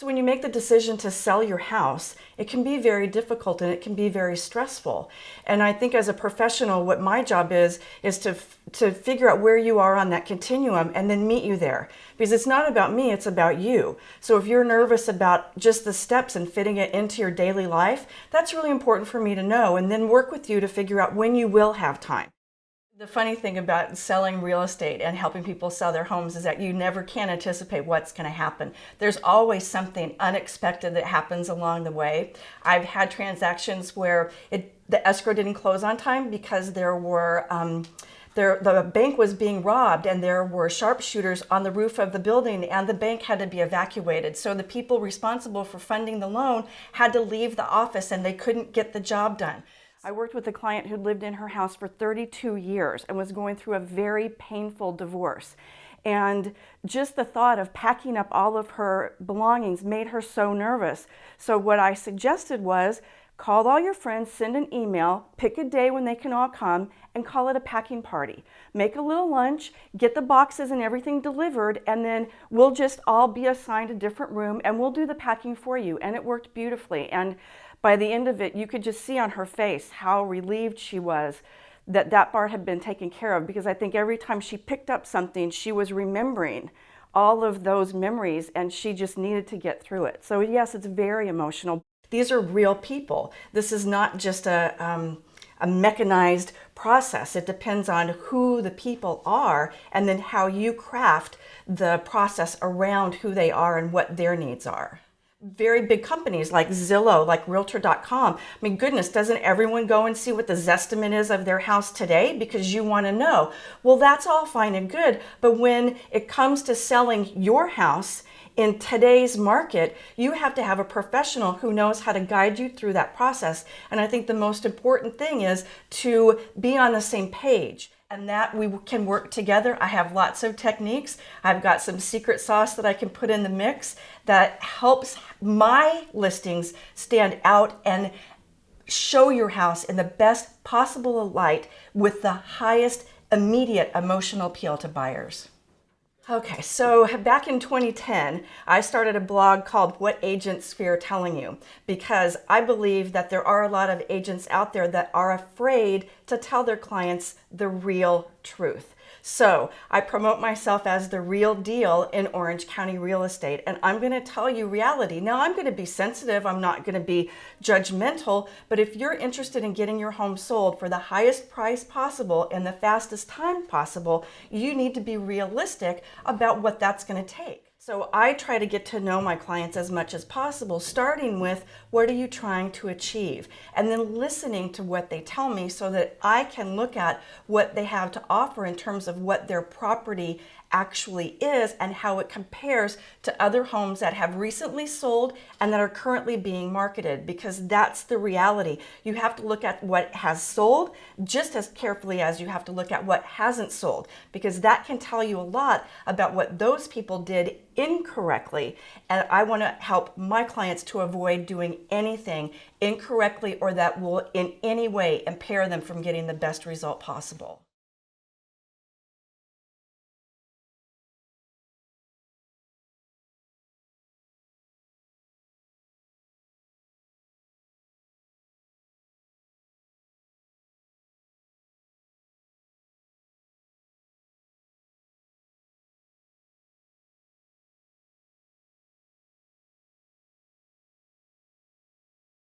So when you make the decision to sell your house, it can be very difficult and it can be very stressful. And I think as a professional, what my job is to figure out where you are on that continuum and then meet you there. Because it's not about me, it's about you. So if you're nervous about just the steps and fitting it into your daily life, that's really important for me to know, and then work with you to figure out when you will have time. The funny thing about selling real estate and helping people sell their homes is that you never can anticipate what's going to happen. There's always something unexpected that happens along the way. I've had transactions where the escrow didn't close on time because the bank was being robbed and there were sharpshooters on the roof of the building and the bank had to be evacuated. So the people responsible for funding the loan had to leave the office and they couldn't get the job done. I worked with a client who lived in her house for 32 years and was going through a very painful divorce. And just the thought of packing up all of her belongings made her so nervous. So what I suggested was call all your friends, send an email, pick a day when they can all come, and call it a packing party. Make a little lunch, get the boxes and everything delivered, and then we'll just all be assigned a different room and we'll do the packing for you. And it worked beautifully. And by the end of it, you could just see on her face how relieved she was that that part had been taken care of, because I think every time she picked up something, she was remembering all of those memories and she just needed to get through it. So yes, it's very emotional. These are real people. This is not just a mechanized process. It depends on who the people are and then how you craft the process around who they are and what their needs are. Very big companies like Zillow, like Realtor.com. I mean, goodness, doesn't everyone go and see what the Zestimate is of their house today because you want to know? Well, that's all fine and good, but when it comes to selling your house in today's market, you have to have a professional who knows how to guide you through that process. And I think the most important thing is to be on the same page, and that we can work together. I have lots of techniques. I've got some secret sauce that I can put in the mix that helps my listings stand out and show your house in the best possible light with the highest immediate emotional appeal to buyers. Okay, so back in 2010, I started a blog called What Agents Fear Telling You, because I believe that there are a lot of agents out there that are afraid to tell their clients the real truth. So I promote myself as the real deal in Orange County real estate, and I'm going to tell you reality. Now, I'm going to be sensitive, I'm not going to be judgmental, but if you're interested in getting your home sold for the highest price possible in the fastest time possible, you need to be realistic about what that's going to take. So I try to get to know my clients as much as possible, starting with what are you trying to achieve, and then listening to what they tell me so that I can look at what they have to offer in terms of what their property actually is and how it compares to other homes that have recently sold and that are currently being marketed, because that's the reality. You have to look at what has sold just as carefully as you have to look at what hasn't sold, because that can tell you a lot about what those people did incorrectly. And I want to help my clients to avoid doing anything incorrectly or that will in any way impair them from getting the best result possible.